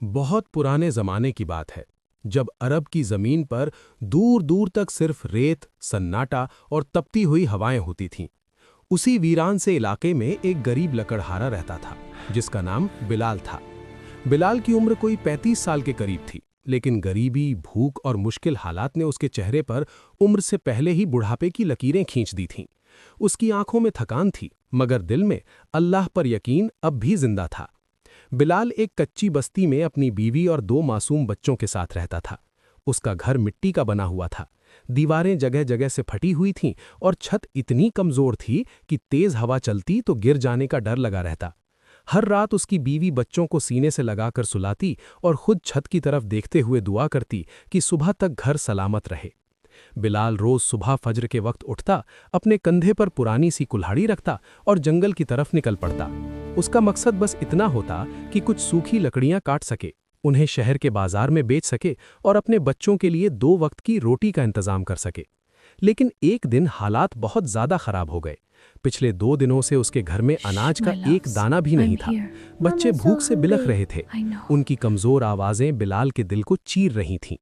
बहुत पुराने ज़माने की बात है, जब अरब की ज़मीन पर दूर दूर तक सिर्फ रेत, सन्नाटा और तपती हुई हवाएं होती थीं। उसी वीरान से इलाके में एक गरीब लकड़हारा रहता था, जिसका नाम बिलाल था। बिलाल की उम्र कोई 35 साल के करीब थी, लेकिन गरीबी, भूख और मुश्किल हालात ने उसके चेहरे पर उम्र से पहले ही बुढ़ापे की लकीरें खींच दी थीं। उसकी आंखों में थकान थी, मगर दिल में अल्लाह पर यकीन अब भी जिंदा था। बिलाल एक कच्ची बस्ती में अपनी बीवी और 2 मासूम बच्चों के साथ रहता था। उसका घर मिट्टी का बना हुआ था। दीवारें जगह जगह से फटी हुई थीं और छत इतनी कमजोर थी कि तेज हवा चलती तो गिर जाने का डर लगा रहता। हर रात उसकी बीवी बच्चों को सीने से लगाकर सुलाती और खुद छत की तरफ देखते हुए दुआ करती कि सुबह तक घर सलामत रहे। बिलाल रोज सुबह फज्र के वक्त उठता, अपने कंधे पर पुरानी सी कुल्हाड़ी रखता और जंगल की तरफ निकल पड़ता। उसका मकसद बस इतना होता कि कुछ सूखी लकड़ियां काट सके, उन्हें शहर के बाजार में बेच सके और अपने बच्चों के लिए 2 वक्त की रोटी का इंतजाम कर सके। लेकिन एक दिन हालात बहुत ज्यादा खराब हो गए। पिछले 2 दिनों से उसके घर में अनाज का एक दाना भी नहीं था। बच्चे भूख से बिलख रहे थे। उनकी कमजोर आवाजें बिलाल के दिल को चीर रही थीं।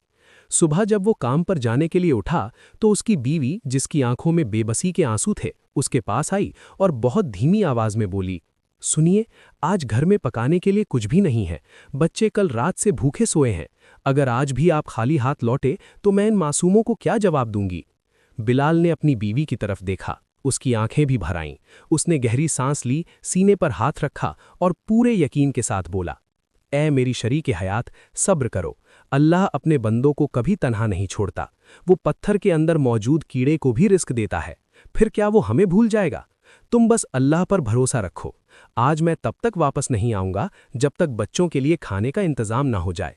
सुबह जब वो काम पर जाने के लिए उठा तो उसकी बीवी, जिसकी आंखों में बेबसी के आंसू थे, उसके पास आई और बहुत धीमी आवाज में बोली, सुनिए, आज घर में पकाने के लिए कुछ भी नहीं है। बच्चे कल रात से भूखे सोए हैं। अगर आज भी आप खाली हाथ लौटे तो मैं इन मासूमों को क्या जवाब दूंगी। बिलाल ने अपनी बीवी की तरफ देखा। उसकी आंखें भी भर आईं। उसने गहरी सांस ली, सीने पर हाथ रखा और पूरे यकीन के साथ बोला, ऐ मेरी शरीके हयात, सब्र करो। अल्लाह अपने बंदों को कभी तन्हा नहीं छोड़ता। वो पत्थर के अंदर मौजूद कीड़े को भी रिस्क देता है। फिर क्या वो हमें भूल जाएगा? तुम बस अल्लाह पर भरोसा रखो। आज मैं तब तक वापस नहीं आऊंगा जब तक बच्चों के लिए खाने का इंतजाम ना हो जाए।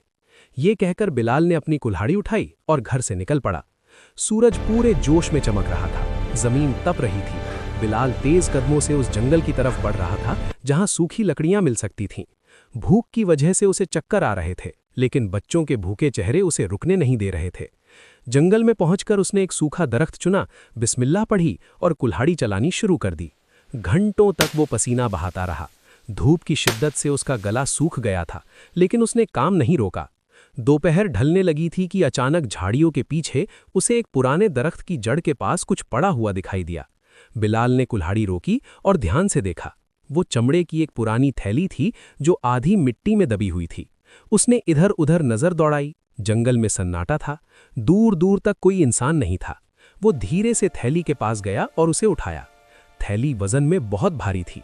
ये कहकर बिलाल ने अपनी कुल्हाड़ी उठाई और घर से निकल पड़ा। सूरज पूरे जोश में चमक रहा था। जमीन तप रही थी। बिलाल तेज कदमों से उस जंगल की तरफ बढ़ रहा था जहां सूखी लकड़ियां मिल सकती थीं। भूख की वजह से उसे चक्कर आ रहे थे, लेकिन बच्चों के भूखे चेहरे उसे रुकने नहीं दे रहे थे। जंगल में पहुंचकर उसने एक सूखा दरख्त चुना, बिस्मिल्लाह पढ़ी और कुल्हाड़ी चलानी शुरू कर दी। घंटों तक वो पसीना बहाता रहा। धूप की शिद्दत से उसका गला सूख गया था, लेकिन उसने काम नहीं रोका। दोपहर ढलने लगी थी कि अचानक झाड़ियों के पीछे उसे एक पुराने दरख्त की जड़ के पास कुछ पड़ा हुआ दिखाई दिया। बिलाल ने कुल्हाड़ी रोकी और ध्यान से देखा। वो चमड़े की एक पुरानी थैली थी जो आधी मिट्टी में दबी हुई थी। उसने इधर उधर नजर दौड़ाई। जंगल में सन्नाटा था। दूर दूर तक कोई इंसान नहीं था। वो धीरे से थैली के पास गया और उसे उठाया। थैली वजन में बहुत भारी थी।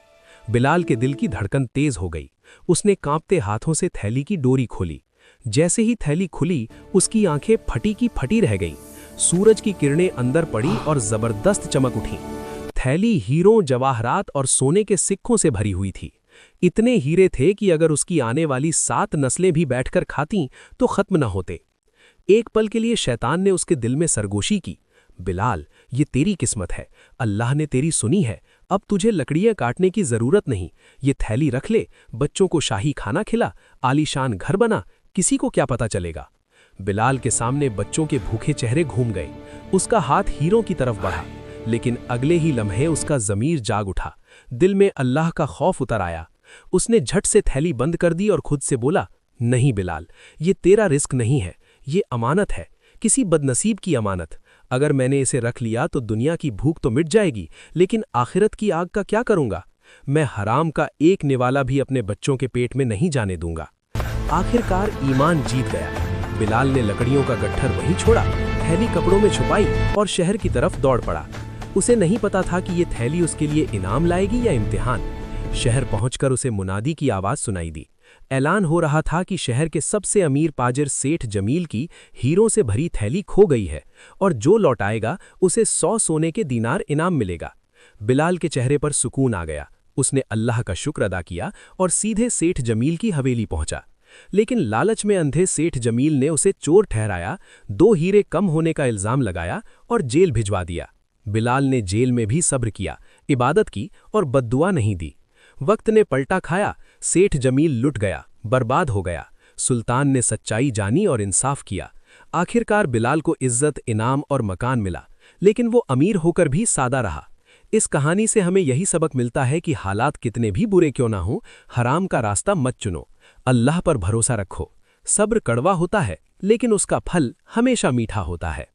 बिलाल के दिल की धड़कन तेज हो गई। उसने कांपते हाथों से थैली की डोरी खोली। जैसे ही थैली खुली, उसकी आंखें फटी की फटी रह गईं। सूरज की किरणें अंदर पड़ी और जबरदस्त चमक उठी। थैली हीरों, जवाहरात और सोने के सिक्कों से भरी हुई थी। इतने हीरे थे कि अगर उसकी आने वाली 7 नस्लें भी बैठकर खातीं तो खत्म न होते। एक पल के लिए शैतान ने उसके दिल में सरगोशी की, बिलाल, ये तेरी किस्मत है। अल्लाह ने तेरी सुनी है। अब तुझे लकड़ियां काटने की जरूरत नहीं। ये थैली रख ले, बच्चों को शाही खाना खिला, आलीशान घर बना, किसी को क्या पता चलेगा। बिलाल के सामने बच्चों के भूखे चेहरे घूम गए। उसका हाथ हीरों की तरफ बढ़ा, लेकिन अगले ही लम्हे उसका जमीर जाग उठा। दिल में अल्लाह का खौफ उतर आया। उसने झट से थैली बंद कर दी और खुद से बोला, नहीं बिलाल, ये तेरा रिस्क नहीं है, ये अमानत है, किसी बदनसीब की अमानत। अगर मैंने इसे रख लिया तो दुनिया की भूख तो मिट जाएगी, लेकिन आखिरत की आग का क्या करूंगा? मैं हराम का एक निवाला भी अपने बच्चों के पेट में नहीं जाने दूंगा। आखिरकार ईमान जीत गया। बिलाल ने लकड़ियों का गट्ठर वहीं छोड़ा, थैली कपड़ों में छुपाई और शहर की तरफ दौड़ पड़ा। उसे नहीं पता था कि ये थैली उसके लिए इनाम लाएगी या इम्तिहान। शहर पहुंचकर उसे मुनादी की आवाज सुनाई दी। ऐलान हो रहा था कि शहर के सबसे अमीर पाजिर सेठ जमील की हीरों से भरी थैली खो गई है और जो लौटाएगा उसे 100 सोने के दीनार इनाम मिलेगा। बिलाल के चेहरे पर सुकून आ गया। उसने अल्लाह का शुक्र अदा किया और सीधे सेठ जमील की हवेली पहुंचा। लेकिन लालच में अंधे सेठ जमील ने उसे चोर ठहराया, 2 हीरे कम होने का इल्जाम लगाया और जेल भिजवा दिया। बिलाल ने जेल में भी सब्र किया, इबादत की और बद्दुआ नहीं दी। वक्त ने पलटा खाया। सेठ जमील लुट गया, बर्बाद हो गया। सुल्तान ने सच्चाई जानी और इंसाफ किया। आखिरकार बिलाल को इज्जत, इनाम और मकान मिला, लेकिन वो अमीर होकर भी सादा रहा। इस कहानी से हमें यही सबक मिलता है कि हालात कितने भी बुरे क्यों ना हों, हराम का रास्ता मत चुनो। अल्लाह पर भरोसा रखो। सब्र कड़वा होता है, लेकिन उसका फल हमेशा मीठा होता है।